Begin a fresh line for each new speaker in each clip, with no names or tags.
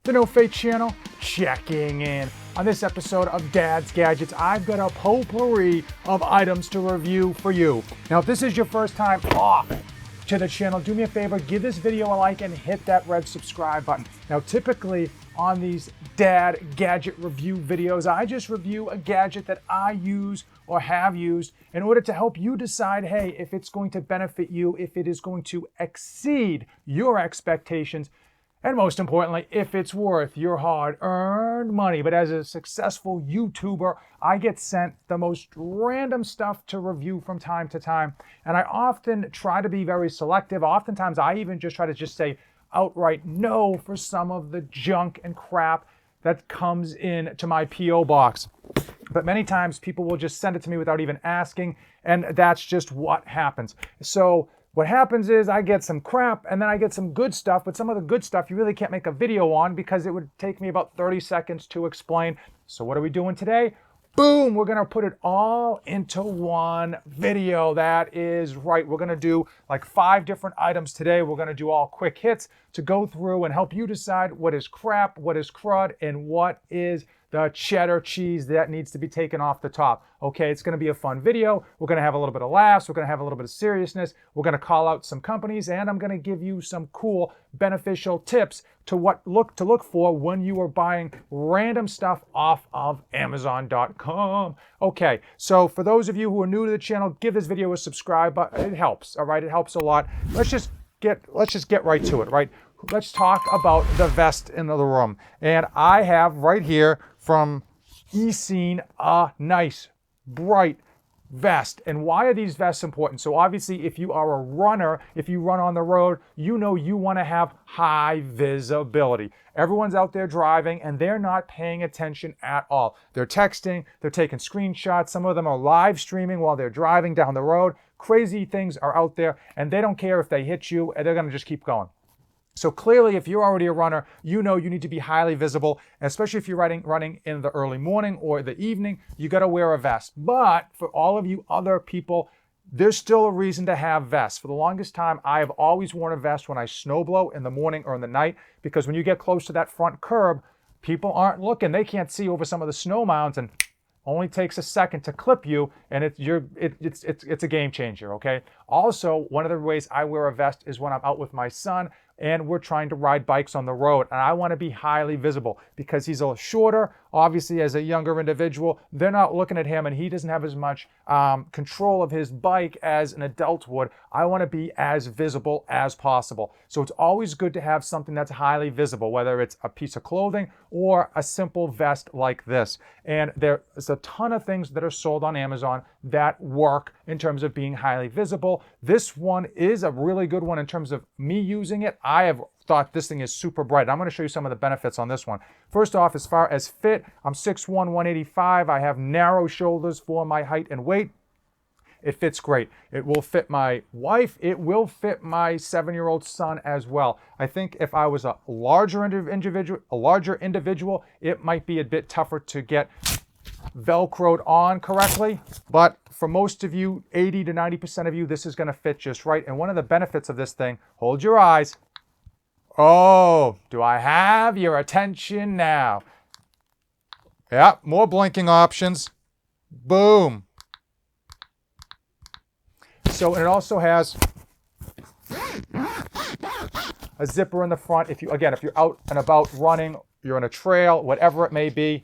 the No Fate channel, checking in. On this episode of Dad's Gadgets, I've got a potpourri of items to review for you. Now, if this is your first time off to the channel, do me a favor, give this video a like and hit that red subscribe button. Now, typically on these Dad Gadget review videos, I just review a gadget that I use or have used in order to help you decide, hey, if it's going to benefit you, if it is going to exceed your expectations, and most importantly, if it's worth your hard-earned money. But as a successful YouTuber, I get sent the most random stuff to review from time to time, and I often try to be very selective. Oftentimes, I even just try to say outright no for some of the junk and crap that comes in to my P.O. box. But many times, people will just send it to me without even asking, and that's just what happens. So what happens is I get some crap and then I get some good stuff, but some of the good stuff you really can't make a video on because it would take me about 30 seconds to explain. So what are we doing today? Boom, we're gonna put it all into one video. That is right. We're gonna do like 5 different items today. We're gonna do all quick hits to go through and help you decide what is crap, what is crud, and what is the cheddar cheese that needs to be taken off the top. Okay, it's gonna be a fun video. We're gonna have a little bit of laughs. We're gonna have a little bit of seriousness. We're gonna call out some companies, and I'm gonna give you some cool, beneficial tips to look for when you are buying random stuff off of Amazon.com. Okay, so for those of you who are new to the channel, give this video a subscribe button. It helps, all right? It helps a lot. Let's just get right to it, right? Let's talk about the vest in the room. And I have right here from eScene a nice, bright vest. And why are these vests important? So obviously, if you are a runner, if you run on the road, you know you want to have high visibility. Everyone's out there driving and they're not paying attention at all. They're texting, they're taking screenshots. Some of them are live streaming while they're driving down the road. Crazy things are out there and they don't care if they hit you and they're going to just keep going. So clearly, if you're already a runner, you know you need to be highly visible, especially if you're running in the early morning or the evening, you got to wear a vest. But for all of you other people, there's still a reason to have vests. For the longest time, I have always worn a vest when I snowblow in the morning or in the night, because when you get close to that front curb, people aren't looking. They can't see over some of the snow mounds, and only takes a second to clip you, and it's a game changer, okay? Also, one of the ways I wear a vest is when I'm out with my son and we're trying to ride bikes on the road, and I want to be highly visible because he's a little shorter. Obviously, as a younger individual, they're not looking at him and he doesn't have as much control of his bike as an adult would. I want to be as visible as possible. So it's always good to have something that's highly visible, whether it's a piece of clothing or a simple vest like this. And there's a ton of things that are sold on Amazon that work in terms of being highly visible. This one is a really good one in terms of me using it. I have thought this thing is super bright. I'm going to show you some of the benefits on this one. First off, as far as fit, I'm 6'1", 185. I have narrow shoulders for my height and weight. It fits great. It will fit my wife. It will fit my 7-year-old son as well. I think if I was a larger individual, it might be a bit tougher to get Velcroed on correctly, but for most of you, 80 to 90% of you, this is going to fit just right. And one of the benefits of this thing, hold your eyes. Oh, do I have your attention now? Yeah, more blinking options. Boom. So, and it also has a zipper in the front. If you're out and about running, you're on a trail, whatever it may be,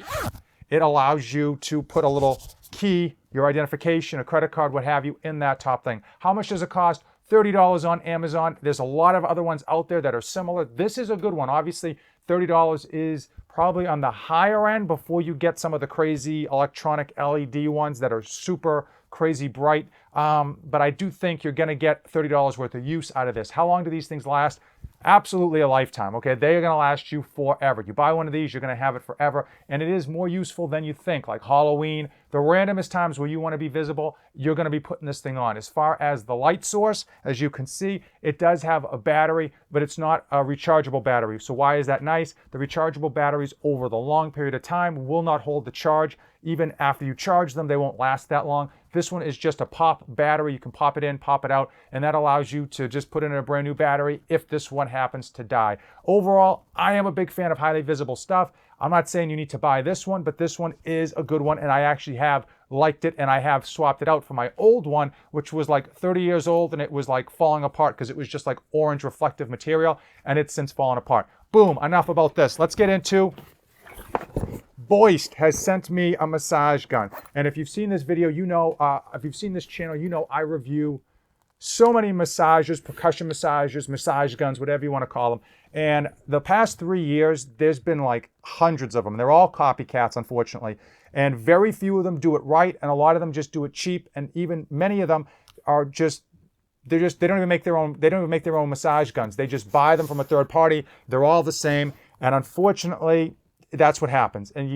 it allows you to put a little key, your identification, a credit card, what have you, in that top thing. How much does it cost? $30 on Amazon. There's a lot of other ones out there that are similar. This is a good one. Obviously, $30 is probably on the higher end before you get some of the crazy electronic LED ones that are super crazy bright. But I do think you're going to get $30 worth of use out of this. How long do these things last? Absolutely a lifetime, okay? They are going to last you forever. You buy one of these, you're going to have it forever, and it is more useful than you think. Like Halloween, the randomest times where you want to be visible, you're going to be putting this thing on. As far as the light source, as you can see, it does have a battery, but it's not a rechargeable battery. So why is that nice? The rechargeable batteries over the long period of time will not hold the charge. Even after you charge them, they won't last that long. This one is just a pop battery. You can pop it in, pop it out, and that allows you to just put in a brand new battery if this one happens to die. Overall, I am a big fan of highly visible stuff. I'm not saying you need to buy this one, but this one is a good one, and I actually have liked it, and I have swapped it out for my old one, which was like 30 years old, and it was like falling apart because it was just like orange reflective material, and it's since fallen apart. Boom, enough about this. Let's get into Boist has sent me a massage gun. And if you've seen this video, you know, if you've seen this channel, you know I review so many massagers, percussion massagers, massage guns, whatever you want to call them. And the past 3 years, there's been like hundreds of them. They're all copycats, unfortunately. And very few of them do it right, and a lot of them just do it cheap. And even many of them are they don't even make their own massage guns. They just buy them from a third party. They're all the same. And unfortunately, that's what happens. And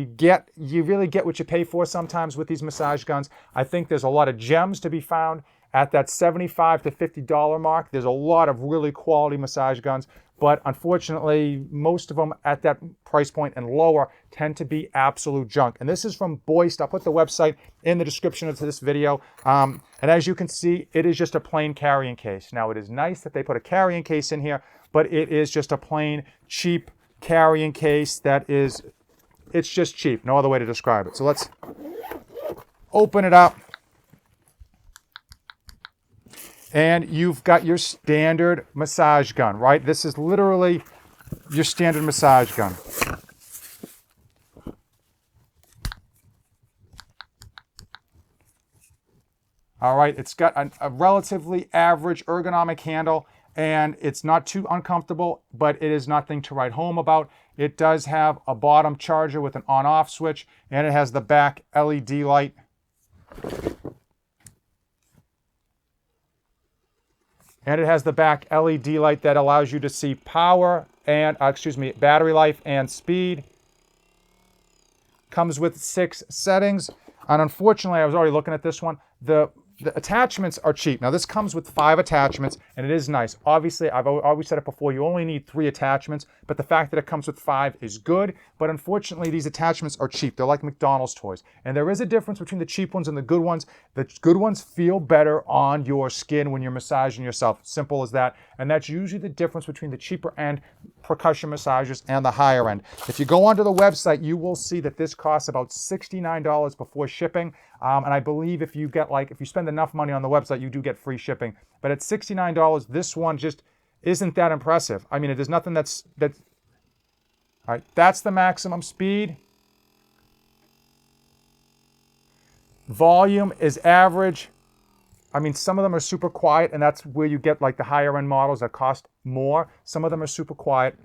you really get what you pay for sometimes with these massage guns. I think there's a lot of gems to be found at that $75 to $50 mark. There's a lot of really quality massage guns, but unfortunately, most of them at that price point and lower tend to be absolute junk. And this is from Boist. I'll put the website in the description of this video. And as you can see, it is just a plain carrying case. Now, it is nice that they put a carrying case in here, but it is just a plain, cheap carrying case it's just cheap. No other way to describe it. So let's open it up. And you've got your standard massage gun, right? This is literally your standard massage gun. All right, it's got a relatively average ergonomic handle, and it's not too uncomfortable, but it is nothing to write home about. It does have a bottom charger with an on-off switch, and it has the back LED light. And it has the back LED light that allows you to see power and, battery life and speed. Comes with 6 settings. And unfortunately, I was already looking at this one. The attachments are cheap. Now, this comes with 5 attachments, and it is nice. Obviously, I've always said it before, you only need 3 attachments, but the fact that it comes with 5 is good. But unfortunately, these attachments are cheap. They're like McDonald's toys. And there is a difference between the cheap ones and the good ones. The good ones feel better on your skin when you're massaging yourself. Simple as that. And that's usually the difference between the cheaper end percussion massagers and the higher end. If you go onto the website, you will see that this costs about $69 before shipping. And I believe if you spend enough money on the website, you do get free shipping. But at $69, this one just isn't that impressive. I mean, there's nothing that's all right, that's the maximum speed. Volume is average. I mean, some of them are super quiet, and that's where you get like the higher end models that cost more. Some of them are super quiet,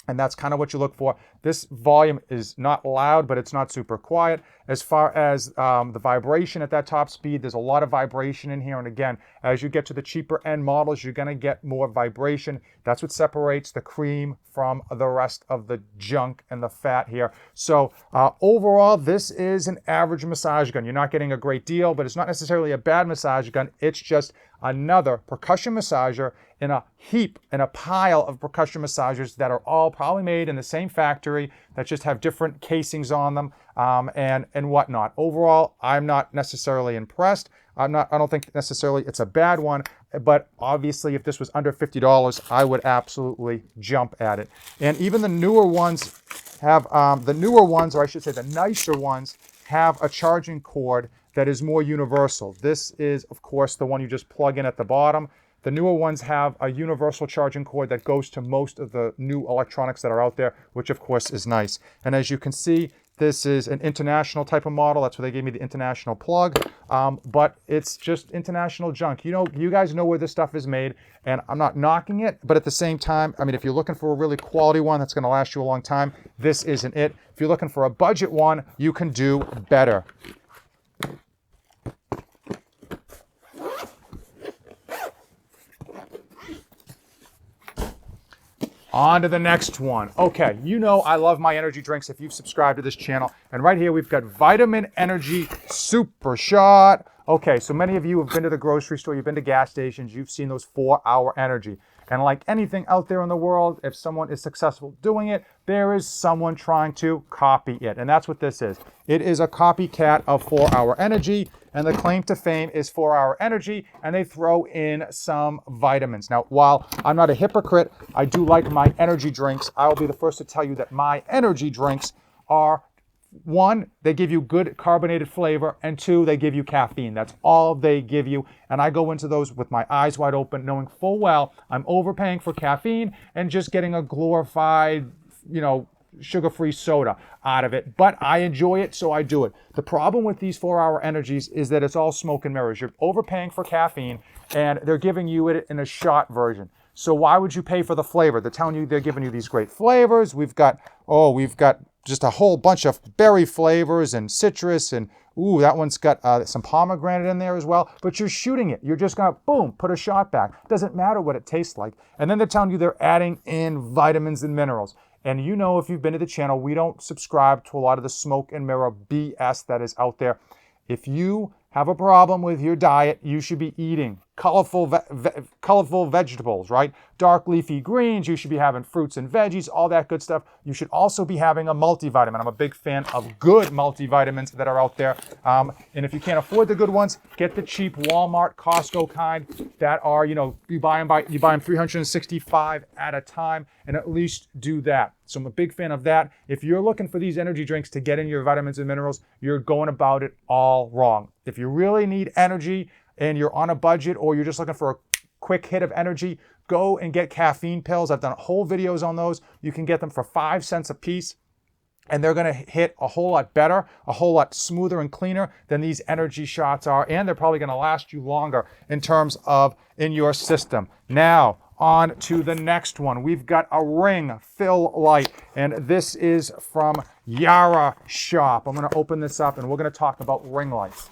and that's kind of what you look for. This volume is not loud, but it's not super quiet. As far as the vibration at that top speed, there's a lot of vibration in here. And again, as you get to the cheaper end models, you're going to get more vibration. That's what separates the cream from the rest of the junk and the fat here. So overall, this is an average massage gun. You're not getting a great deal, but it's not necessarily a bad massage gun. It's just another percussion massager in a heap, in a pile of percussion massagers that are all probably made in the same factory that just have different casings on them and whatnot. Overall, I'm not necessarily impressed. I don't think necessarily it's a bad one, but obviously if this was under $50, I would absolutely jump at it. And even the newer ones have, or I should say the nicer ones, have a charging cord that is more universal. This is, of course, the one you just plug in at the bottom. The newer ones have a universal charging cord that goes to most of the new electronics that are out there, which of course is nice. And as you can see, this is an international type of model. That's why they gave me the international plug. But it's just international junk. You know, you guys know where this stuff is made, and I'm not knocking it, but at the same time, I mean, if you're looking for a really quality one that's gonna last you a long time, this isn't it. If you're looking for a budget one, you can do better. On to the next one. Okay, you know I love my energy drinks if you've subscribed to this channel. And right here we've got Vitamin Energy Super Shot. Okay, so many of you have been to the grocery store, you've been to gas stations, you've seen those 4-hour energy. And like anything out there in the world, if someone is successful doing it, there is someone trying to copy it. And that's what this is. It is a copycat of 4-hour energy. and the claim to fame is 4-hour energy, and they throw in some vitamins. Now, while I'm not a hypocrite, I do like my energy drinks. I'll be the first to tell you that my energy drinks are, one, they give you good carbonated flavor, and two, they give you caffeine. That's all they give you. And I go into those with my eyes wide open, knowing full well I'm overpaying for caffeine and just getting a glorified, sugar-free soda out of it. But I enjoy it, so I do it. The problem with these 4-hour energies is that it's all smoke and mirrors. You're overpaying for caffeine, and they're giving you it in a shot version. So why would you pay for the flavor? They're telling you they're giving you these great flavors. We've got just a whole bunch of berry flavors and citrus, and ooh, that one's got some pomegranate in there as well. But you're shooting it. You're just gonna, boom, put a shot back. Doesn't matter what it tastes like. And then they're telling you they're adding in vitamins and minerals. And if you've been to the channel, we don't subscribe to a lot of the smoke and mirror BS that is out there. If you have a problem with your diet, you should be eating colorful vegetables, right? Dark leafy greens, you should be having fruits and veggies, all that good stuff. You should also be having a multivitamin. I'm a big fan of good multivitamins that are out there. And if you can't afford the good ones, get the cheap Walmart, Costco kind that are, you buy them 365 at a time, and at least do that. So I'm a big fan of that. If you're looking for these energy drinks to get in your vitamins and minerals, you're going about it all wrong. If you really need energy and you're on a budget, or you're just looking for a quick hit of energy, go and get caffeine pills. I've done whole videos on those. You can get them for 5 cents a piece, and they're going to hit a whole lot better, a whole lot smoother and cleaner than these energy shots are, and they're probably going to last you longer in terms of in your system. Now, on to the next one. We've got a ring fill light, and this is from Yara Shop. I'm going to open this up, and we're going to talk about ring lights.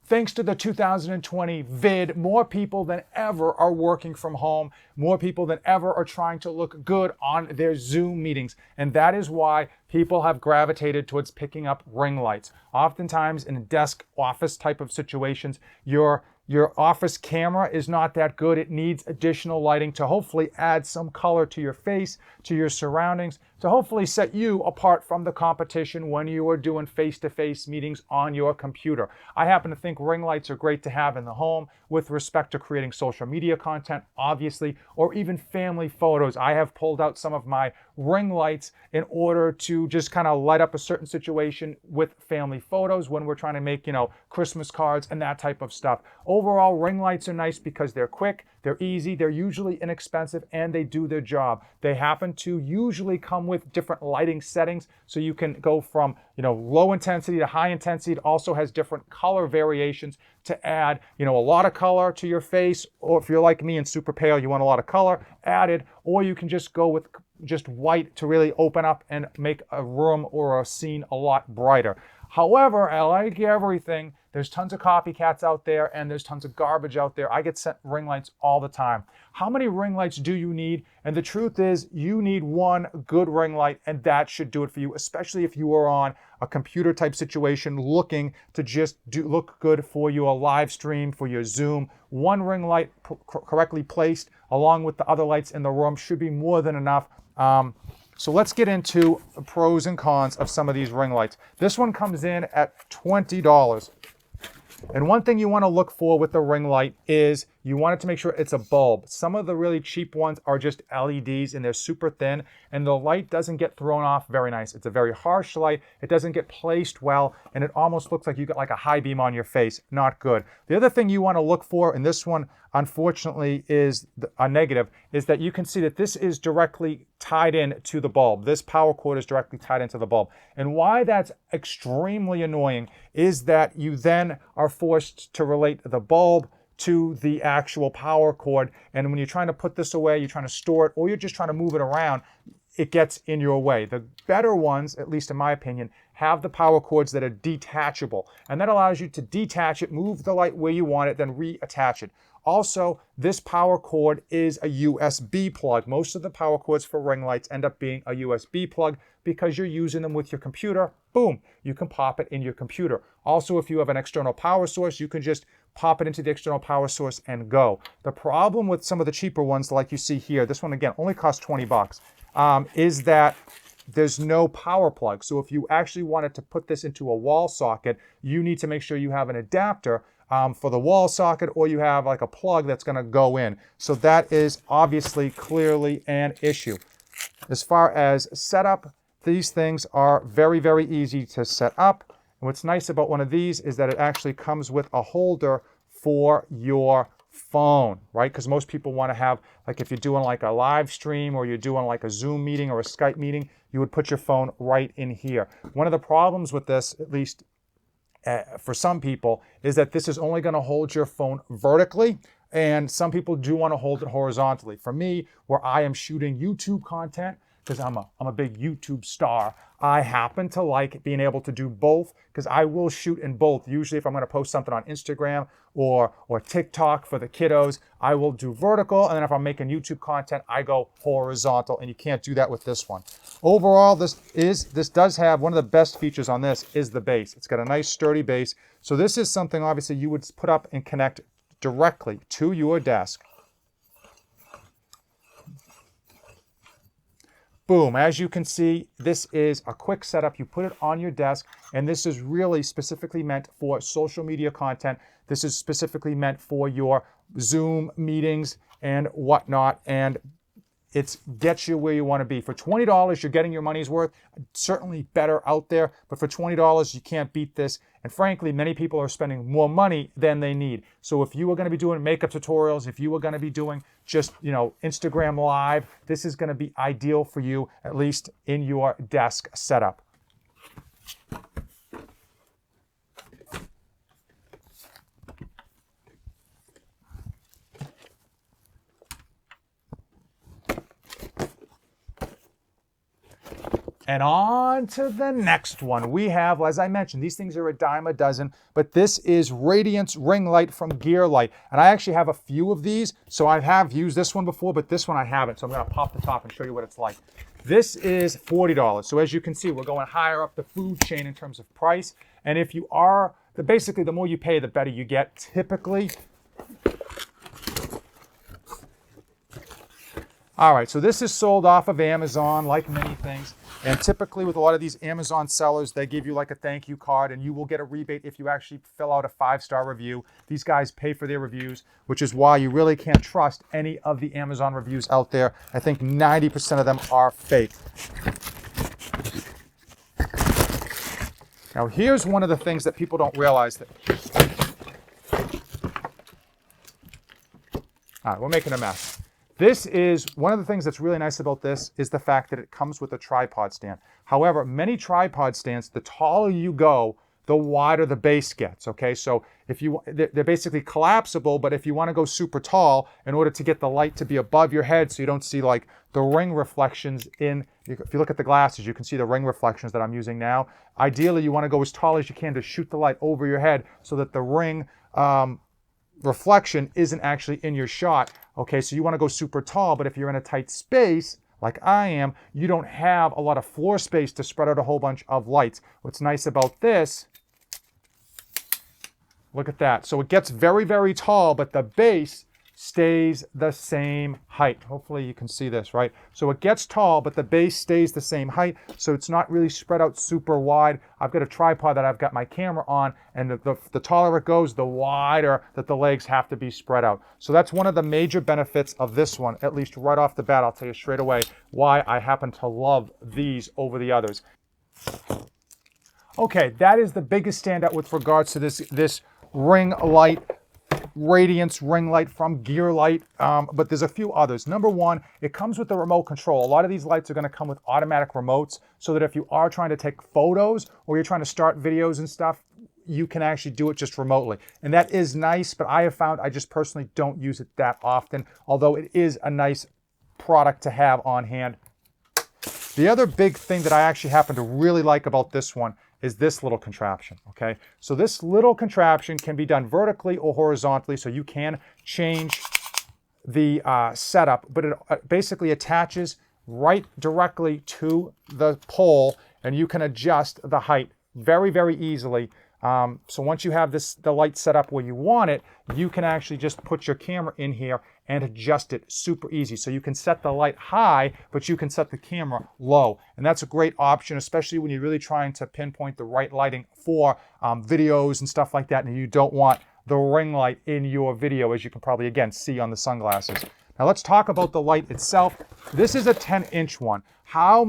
Thanks to the 2020 vid, more people than ever are working from home. More people than ever are trying to look good on their Zoom meetings. And that is why people have gravitated towards picking up ring lights. Oftentimes in desk office type of situations, your office camera is not that good. It needs additional lighting to hopefully add some color to your face, to your surroundings, to hopefully set you apart from the competition when you are doing face-to-face meetings on your computer. I happen to think ring lights are great to have in the home with respect to creating social media content, obviously, or even family photos. I have pulled out some of my ring lights in order to just kind of light up a certain situation with family photos when we're trying to make, Christmas cards and that type of stuff. Overall, ring lights are nice because they're quick, they're easy, they're usually inexpensive, and they do their job. They happen to usually come with different lighting settings, so you can go from low intensity to high intensity. It also has different color variations to add a lot of color to your face, or if you're like me and super pale, you want a lot of color added, or you can just go with just white to really open up and make a room or a scene a lot brighter. However, I like everything. There's tons of copycats out there, and there's tons of garbage out there. I get sent ring lights all the time. How many ring lights do you need? And the truth is, you need one good ring light, and that should do it for you, especially if you are on a computer type situation looking to just look good for your live stream, for your Zoom. One ring light correctly placed along with the other lights in the room should be more than enough. So let's get into the pros and cons of some of these ring lights. This one comes in at $20. And one thing you want to look for with the ring light is you want it to make sure it's a bulb. Some of the really cheap ones are just LEDs, and they're super thin, and the light doesn't get thrown off very nice. It's a very harsh light. It doesn't get placed well, and it almost looks like you got like a high beam on your face. Not good. The other thing you want to look for, and this one unfortunately is a negative, is that you can see that this is directly tied in to the bulb. This power cord is directly tied into the bulb. And why that's extremely annoying is that you then are forced to relate the bulb to the actual power cord. And when you're trying to put this away, you're trying to store it, or you're just trying to move it around, it gets in your way. The better ones, at least in my opinion, have the power cords that are detachable. And that allows you to detach it, move the light where you want it, then reattach it. Also, this power cord is a USB plug. Most of the power cords for ring lights end up being a USB plug because you're using them with your computer. Boom, you can pop it in your computer. Also, if you have an external power source, you can just pop it into the external power source and go. The problem with some of the cheaper ones, like you see here, this one again only costs $20, is that there's no power plug. So if you actually wanted to put this into a wall socket, you need to make sure you have an adapter for the wall socket, or you have like a plug that's going to go in. So that is obviously clearly an issue. As far as setup, these things are very, very easy to set up. And what's nice about one of these is that it actually comes with a holder for your phone, right? Because most people want to have, like if you're doing like a live stream or you're doing like a Zoom meeting or a Skype meeting, you would put your phone right in here. One of the problems with this, at least for some people, is that this is only going to hold your phone vertically, and some people do want to hold it horizontally. For me, where I am shooting YouTube content, because I'm a big YouTube star, I happen to like being able to do both, because I will shoot in both. Usually if I'm going to post something on Instagram or TikTok for the kiddos, I will do vertical, and then if I'm making YouTube content, I go horizontal, and you can't do that with this one. Overall, this does have, one of the best features on this is the base. It's got a nice sturdy base. So this is something obviously you would put up and connect directly to your desk. Boom, as you can see, this is a quick setup. You put it on your desk, and this is really specifically meant for social media content. This is specifically meant for your Zoom meetings and whatnot, and it gets you where you want to be. For $20, you're getting your money's worth. Certainly better out there, but for $20, you can't beat this. And frankly, many people are spending more money than they need. So if you are going to be doing makeup tutorials, if you are going to be doing just, Instagram Live, this is going to be ideal for you, at least in your desk setup. And on to the next one. We have, as I mentioned, these things are a dime a dozen, but this is Radiance ring light from Gear Light. And I actually have a few of these, so I have used this one before, but this one I haven't. So I'm gonna pop the top and show you what it's like. This is $40. So as you can see, we're going higher up the food chain in terms of price. And if you are, basically the more you pay, the better you get typically. All right, so this is sold off of Amazon, like many things. And typically with a lot of these Amazon sellers, they give you like a thank you card, and you will get a rebate if you actually fill out a 5-star review. These guys pay for their reviews, which is why you really can't trust any of the Amazon reviews out there. I think 90% of them are fake. Now here's one of the things that people don't realize. All right, we're making a mess. This is one of the things that's really nice about this is the fact that it comes with a tripod stand. However, many tripod stands, the taller you go, the wider the base gets, okay? So they're basically collapsible, but if you want to go super tall, in order to get the light to be above your head so you don't see like the ring reflections if you look at the glasses, you can see the ring reflections that I'm using now. Ideally, you want to go as tall as you can to shoot the light over your head so that the ring reflection isn't actually in your shot. Okay, so you want to go super tall, but if you're in a tight space, like I am, you don't have a lot of floor space to spread out a whole bunch of lights. What's nice about this, look at that. So it gets very, very tall, but the base stays the same height. Hopefully you can see this, right? So it gets tall, but the base stays the same height, so it's not really spread out super wide. I've got a tripod that I've got my camera on, and the taller it goes, the wider that the legs have to be spread out. So that's one of the major benefits of this one, at least right off the bat. I'll tell you straight away why I happen to love these over the others. Okay, that is the biggest standout with regards to this ring light, Radiance ring light from Gear Light, but there's a few others. Number one, it comes with the remote control. A lot of these lights are going to come with automatic remotes, so that if you are trying to take photos or you're trying to start videos and stuff, you can actually do it just remotely. And that is nice, but I have found I just personally don't use it that often, although it is a nice product to have on hand. The other big thing that I actually happen to really like about this one is this little contraption, okay? So this little contraption can be done vertically or horizontally, so you can change the setup, but it basically attaches right directly to the pole, and you can adjust the height very, very easily. So once you have the light set up where you want it, you can actually just put your camera in here and adjust it super easy. So you can set the light high, but you can set the camera low. And that's a great option, especially when you're really trying to pinpoint the right lighting for videos and stuff like that, and you don't want the ring light in your video, as you can probably, again, see on the sunglasses. Now let's talk about the light itself. This is a 10-inch one. How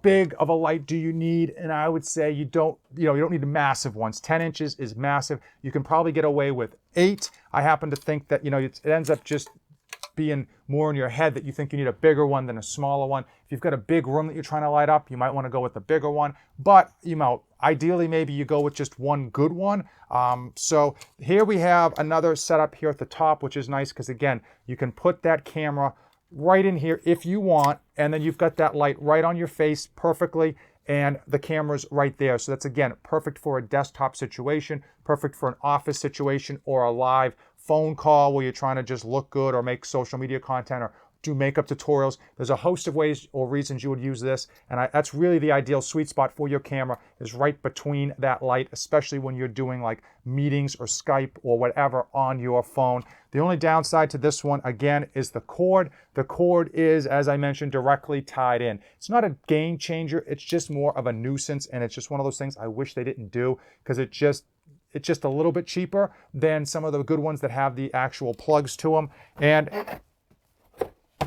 big of a light do you need? And I would say you don't need massive ones. 10 inches is massive. You can probably get away with 8. I happen to think that, it ends up just being more in your head that you think you need a bigger one than a smaller one. If you've got a big room that you're trying to light up, you might want to go with the bigger one. But, ideally, maybe you go with just one good one. So here we have another setup here at the top, which is nice because, again, you can put that camera right in here if you want, and then you've got that light right on your face perfectly, and the camera's right there. So that's, again, perfect for a desktop situation, perfect for an office situation, or a live phone call where you're trying to just look good or make social media content or do makeup tutorials. There's a host of ways or reasons you would use this, and that's really the ideal sweet spot for your camera, is right between that light, especially when you're doing like meetings or Skype or whatever on your phone. The only downside to this one, again, is the cord. The cord is, as I mentioned, directly tied in. It's not a game changer, it's just more of a nuisance, and it's just one of those things I wish they didn't do, because it's just a little bit cheaper than some of the good ones that have the actual plugs to them. And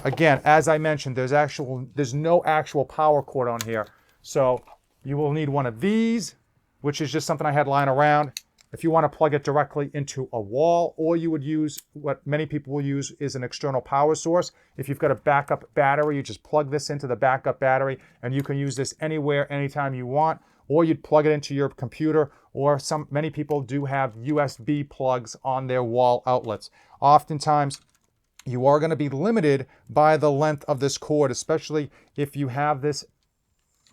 again, as I mentioned, there's no actual power cord on here. So you will need one of these, which is just something I had lying around. If you want to plug it directly into a wall, or you would use what many people will use is an external power source. If you've got a backup battery, you just plug this into the backup battery, and you can use this anywhere, anytime you want. Or you'd plug it into your computer, or many people do have USB plugs on their wall outlets. Oftentimes, you are going to be limited by the length of this cord, especially if you have this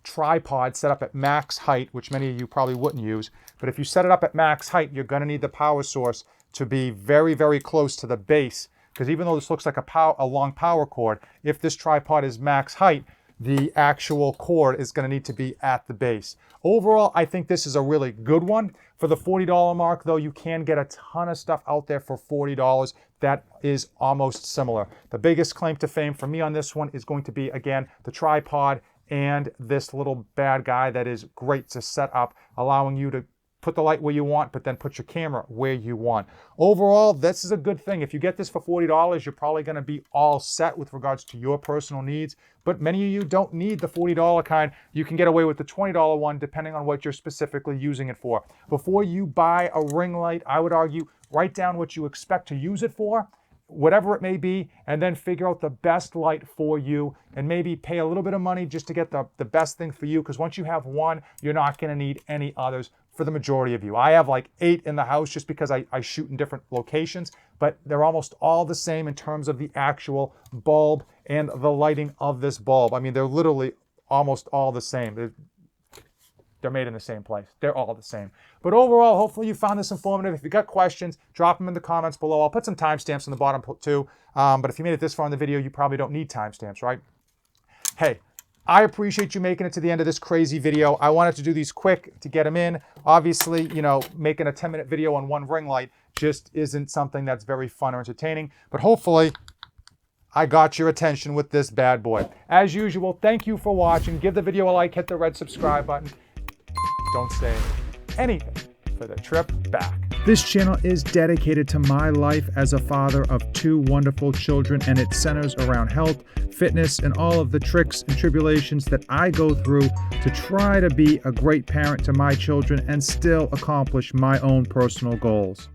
tripod set up at max height, which many of you probably wouldn't use. But if you set it up at max height, you're going to need the power source to be very, very close to the base, because even though this looks like a long power cord, if this tripod is max height, the actual cord is going to need to be at the base. Overall, I think this is a really good one. For the $40 mark, though, you can get a ton of stuff out there for $40 that is almost similar. The biggest claim to fame for me on this one is going to be, again, the tripod and this little bad guy that is great to set up, allowing you to put the light where you want, but then put your camera where you want. Overall, this is a good thing. If you get this for $40, you're probably going to be all set with regards to your personal needs. But many of you don't need the $40 kind. You can get away with the $20 one, depending on what you're specifically using it for. Before you buy a ring light, I would argue, write down what you expect to use it for, whatever it may be, and then figure out the best light for you, and maybe pay a little bit of money just to get the best thing for you, because once you have one, you're not going to need any others for the majority of you. I have like 8 in the house just because I shoot in different locations, but they're almost all the same in terms of the actual bulb and the lighting of this bulb. I mean, they're literally almost all the same. They're made in the same place. They're all the same. But overall, hopefully you found this informative. If you got questions, drop them in the comments below. I'll put some timestamps in the bottom too. But if you made it this far in the video, you probably don't need timestamps, right? Hey, I appreciate you making it to the end of this crazy video. I wanted to do these quick to get them in. Obviously, making a 10-minute video on one ring light just isn't something that's very fun or entertaining. But hopefully, I got your attention with this bad boy. As usual, thank you for watching. Give the video a like, hit the red subscribe button. Don't say anything for the trip back. This channel is dedicated to my life as a father of 2 wonderful children, and it centers around health, fitness, and all of the tricks and tribulations that I go through to try to be a great parent to my children and still accomplish my own personal goals.